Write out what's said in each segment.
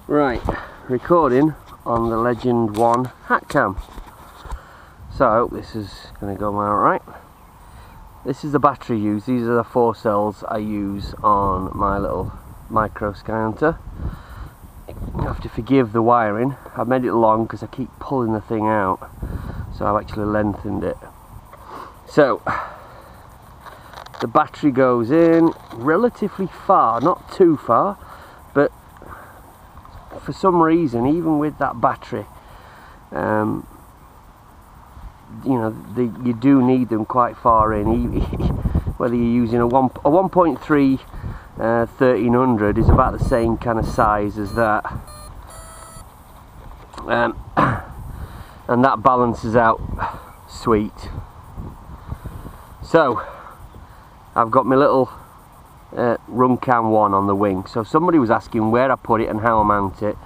Right, recording on the Legend 1 hat cam. So I hope this is going to go out right. This is the battery used. These are the 4 cells I use on my little Micro SkyHunter. You have to forgive the wiring. I've made it long because I keep pulling the thing out, so I've actually lengthened it. So the battery goes in relatively far, not too far, but for some reason, even with that battery, you know, you do need them quite far in. Whether you're using a 1.3 1300 is about the same kind of size as that, and that balances out sweet. So I've got my little RunCam 1 on the wing. So somebody was asking where I put it and how I mount it.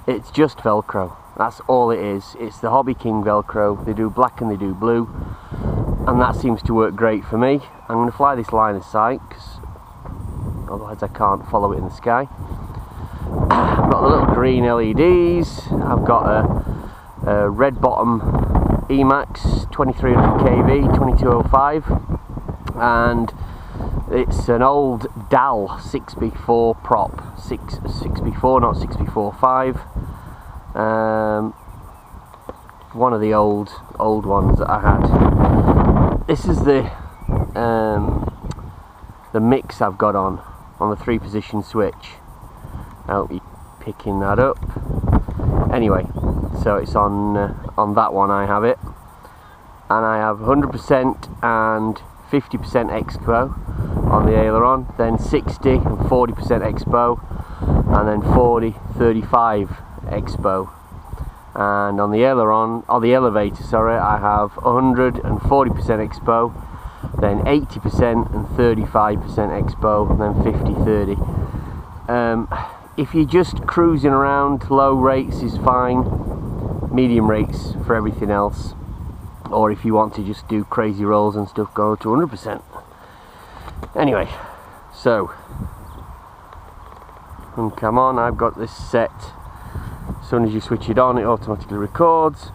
It's just Velcro. That's all it is. It's the Hobby King Velcro. They do black and they do blue, and that seems to work great for me. I'm going to fly this line of sight because otherwise I can't follow it in the sky. I've got the little green LEDs. I've got a red bottom Emax 2300 kV 2205, and it's an old DAL 6x4 prop, 6x4, not 6x4.5. One of the old ones that I had. This is the mix I've got on the 3-position switch. I hope you're picking that up. Anyway, so it's on that one. I have it, and I have 100% and 50% expo on the aileron, then 60 and 40% expo, and then 40, 35 expo. And on the aileron, or the elevator, sorry, I have 140% expo, then 80% and 35% expo, and then 50-30. If you're just cruising around, low rates is fine, medium rates for everything else, or if you want to just do crazy rolls and stuff, go to 100%. Anyway, so come on, I've got this set. As soon as you switch it on, it automatically records.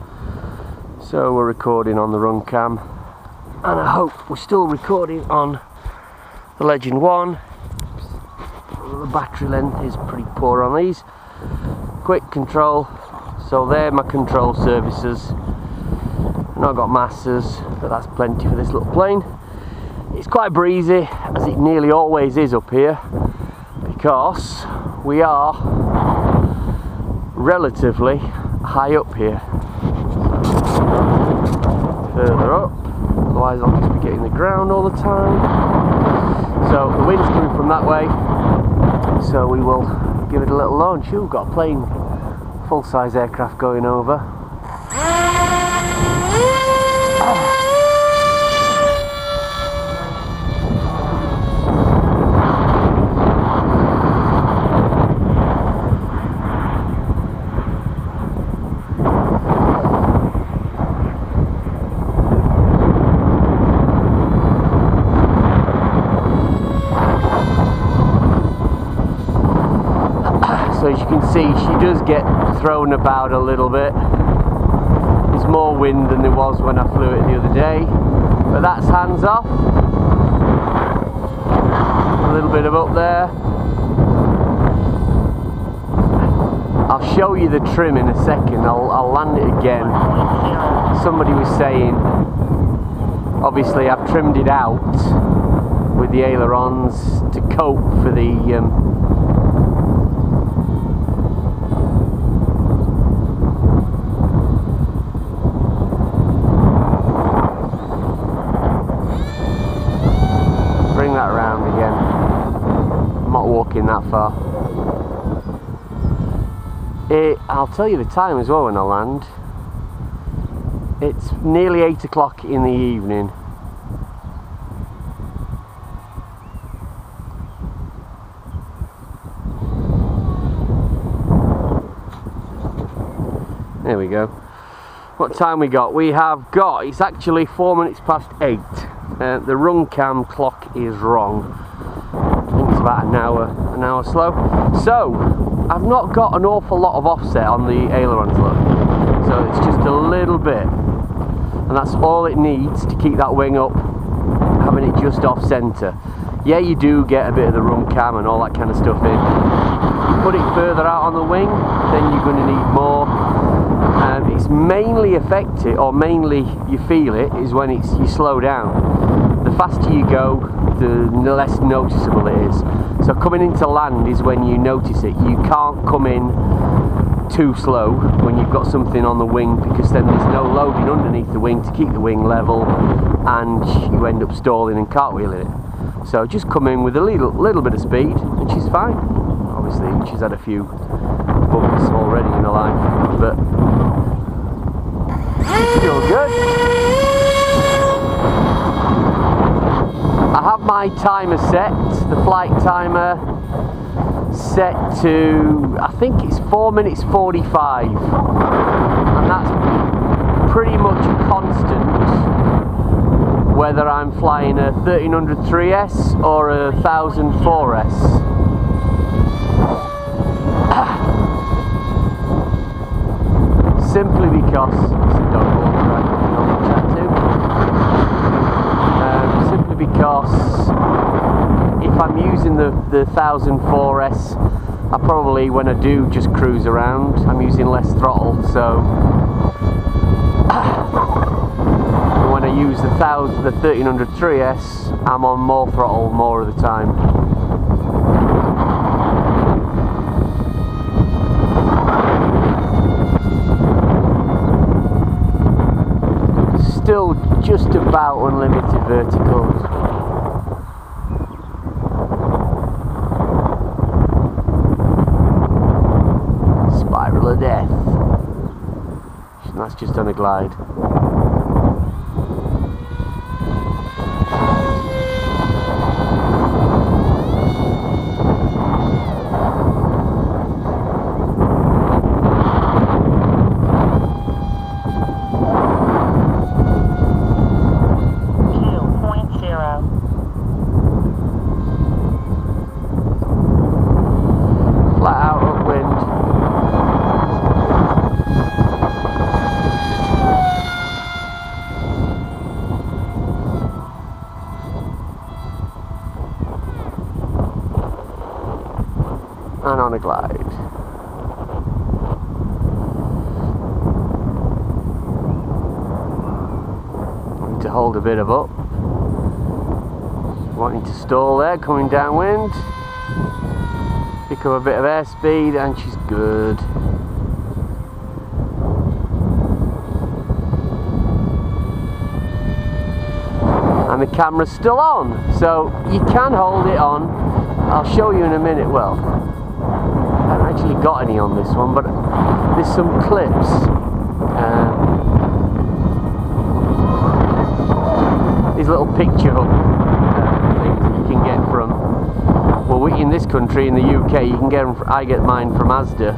So we're recording on the RunCam, and I hope we're still recording on the Legend 1. The battery length is pretty poor on these. Quick control, so they're my control surfaces. I've not got masters, but that's plenty for this little plane. It's quite breezy, as it nearly always is up here, because we are relatively high up here. Further up, otherwise I'll just be getting the ground all the time. So the wind's coming from that way, so we will give it a little launch. We've got a plane, full-size aircraft going over. So as you can see, she does get thrown about a little bit. There's more wind than there was when I flew it the other day, but that's hands off. A little bit of up there. I'll show you the trim in a second. I'll land it again. Somebody was saying, obviously I've trimmed it out with the ailerons to cope for the bring that around again. I'm not walking that far. I'll tell you the time as well when I land. It's nearly 8 o'clock in the evening. There we go. What time we got? We have got, it's actually 4 minutes past 8. The RunCam clock is wrong. I think it's about an hour slow. So I've not got an awful lot of offset on the ailerons, look. So it's just a little bit, and that's all it needs to keep that wing up, having it just off centre. Yeah, you do get a bit of the RunCam and all that kind of stuff in. You put it further out on the wing, then you're going to need more. It's mainly affected, or mainly you feel it, is when you slow down. The faster you go, the less noticeable it is. So coming into land is when you notice it. You can't come in too slow when you've got something on the wing, because then there's no loading underneath the wing to keep the wing level, and you end up stalling and cartwheeling it. So just come in with a little bit of speed and she's fine. Obviously she's had a few bumps already in her life, but she's still good. I have my timer set, the flight timer set to, I think it's 4 minutes 45, and that's pretty much a constant whether I'm flying a 1300 3S or a 1000 4S. Simply because simply because if I'm using the 1000 4S, I probably, when I do just cruise around, I'm using less throttle, so when I use the 1300 3S, I'm on more throttle more of the time. Still just about unlimited verticals. Spiral of death. And that's just on a glide. And on a glide. Need to hold a bit of up. Wanting to stall there, coming downwind. Pick up a bit of airspeed and she's good. And the camera's still on, so you can hold it on. I'll show you in a minute. Well, I haven't actually got any on this one, but there's some clips. These little picture hook things that you can get from, well, in this country, in the UK, you can get them. I get mine from Asda.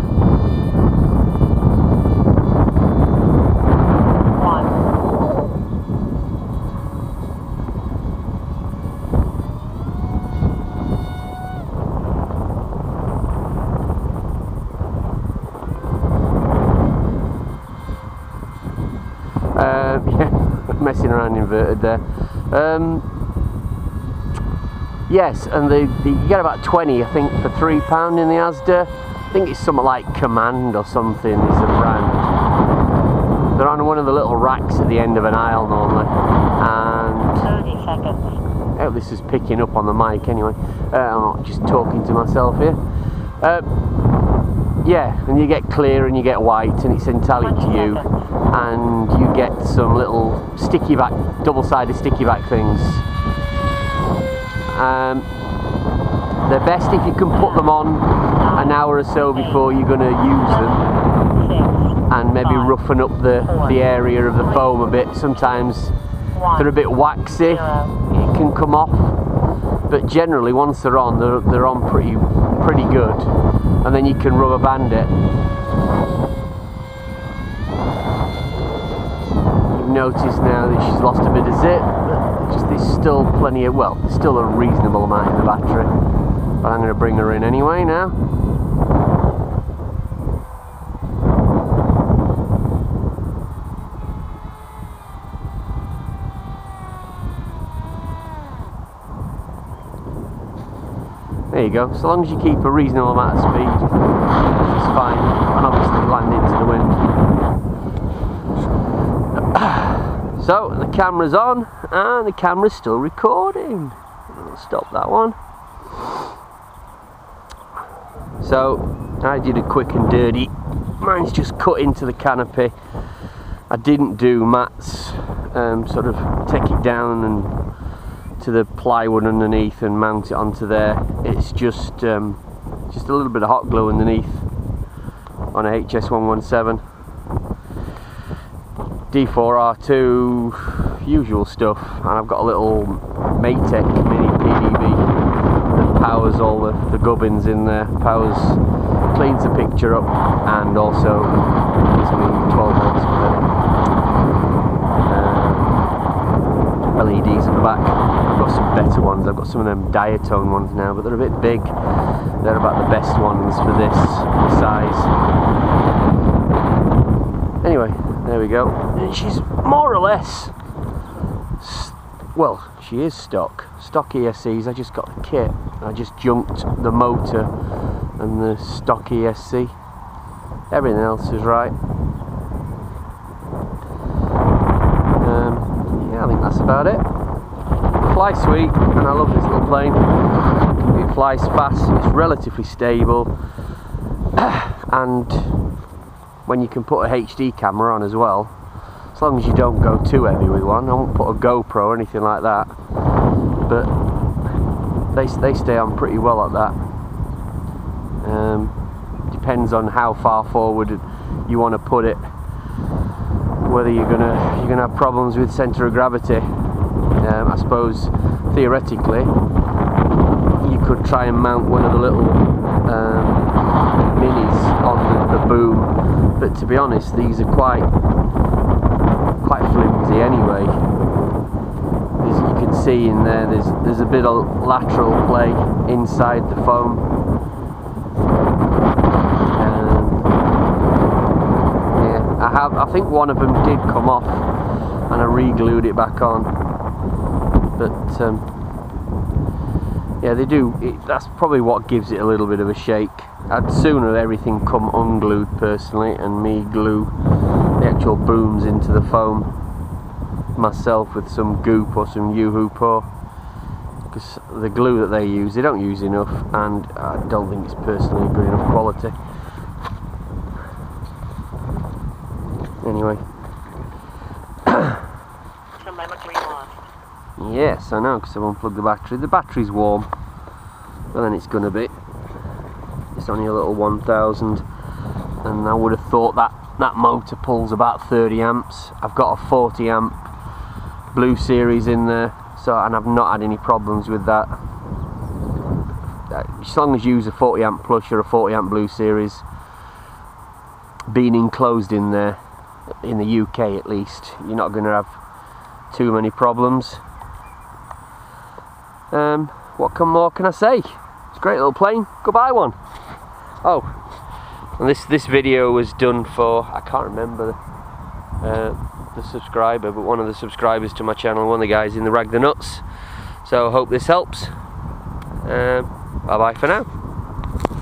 Yeah, messing around inverted there. Yes, and you get about 20, I think, for £3 in the Asda. I think it's something like Command or something is the brand. They're on one of the little racks at the end of an aisle normally. And 30 seconds. Oh, this is picking up on the mic anyway. I'm not just talking to myself here. Yeah, and you get clear and you get white, and it's entirely to you. And you get some little sticky back, double-sided sticky back things. They're best if you can put them on an hour or so before you're going to use them, and maybe roughen up the area of the foam a bit. Sometimes if they're a bit waxy, it can come off, but generally once they're on pretty good, and then you can rubber band it. Notice now that she's lost a bit of zip, but there's still plenty of, well, there's still a reasonable amount in the battery. But I'm going to bring her in anyway now. There you go. So long as you keep a reasonable amount of speed, it's fine. And obviously land into the wind. So the camera's on and the camera's still recording. I'll stop that one. So I did a quick and dirty. Mine's just cut into the canopy. I didn't do Matt's sort of take it down and to the plywood underneath and mount it onto there. It's just a little bit of hot glue underneath on a HS117. D4R2, usual stuff, and I've got a little Maytech mini PDB that powers all the gubbins in there, cleans the picture up, and also gives me 12 volts for LEDs at the back. I've got some better ones. I've got some of them diatone ones now, but they're a bit big. They're about the best ones for this size. Anyway, there we go. And she's more or less, well, she is stock ESCs. I just got the kit. I just junked the motor and the stock ESC. Everything else is right. Yeah, I think that's about it. Flies sweet, and I love this little plane. It flies fast, it's relatively stable, and when you can put a HD camera on as well, as long as you don't go too heavy with one. I won't put a GoPro or anything like that, but they stay on pretty well at that. Depends on how far forward you want to put it, whether you're gonna have problems with centre of gravity. I suppose theoretically you could try and mount one of the little minis on the boom, but to be honest, these are quite flimsy anyway. As you can see in there, there's a bit of lateral play inside the foam. Yeah, I think one of them did come off, and I re-glued it back on. But yeah, they do. That's probably what gives it a little bit of a shake. I'd sooner everything come unglued personally, and me glue the actual booms into the foam myself with some goop or some U-hoop, because the glue that they use, they don't use enough, and I don't think it's personally good enough quality. Anyway. Yes, I know, because I've unplugged the battery. The battery's warm, but then it's going to be. It's only a little 1000, and I would have thought that motor pulls about 30 amps. I've got a 40 amp Blue Series in there, and I've not had any problems with that. As long as you use a 40 amp plus or a 40 amp Blue Series, being enclosed in there, in the UK at least, you're not going to have too many problems. What more can I say? It's a great little plane. Go buy one. Oh, and this video was done for, I can't remember the subscriber, but one of the subscribers to my channel, one of the guys in the Rag the Nuts. So I hope this helps. Bye bye for now.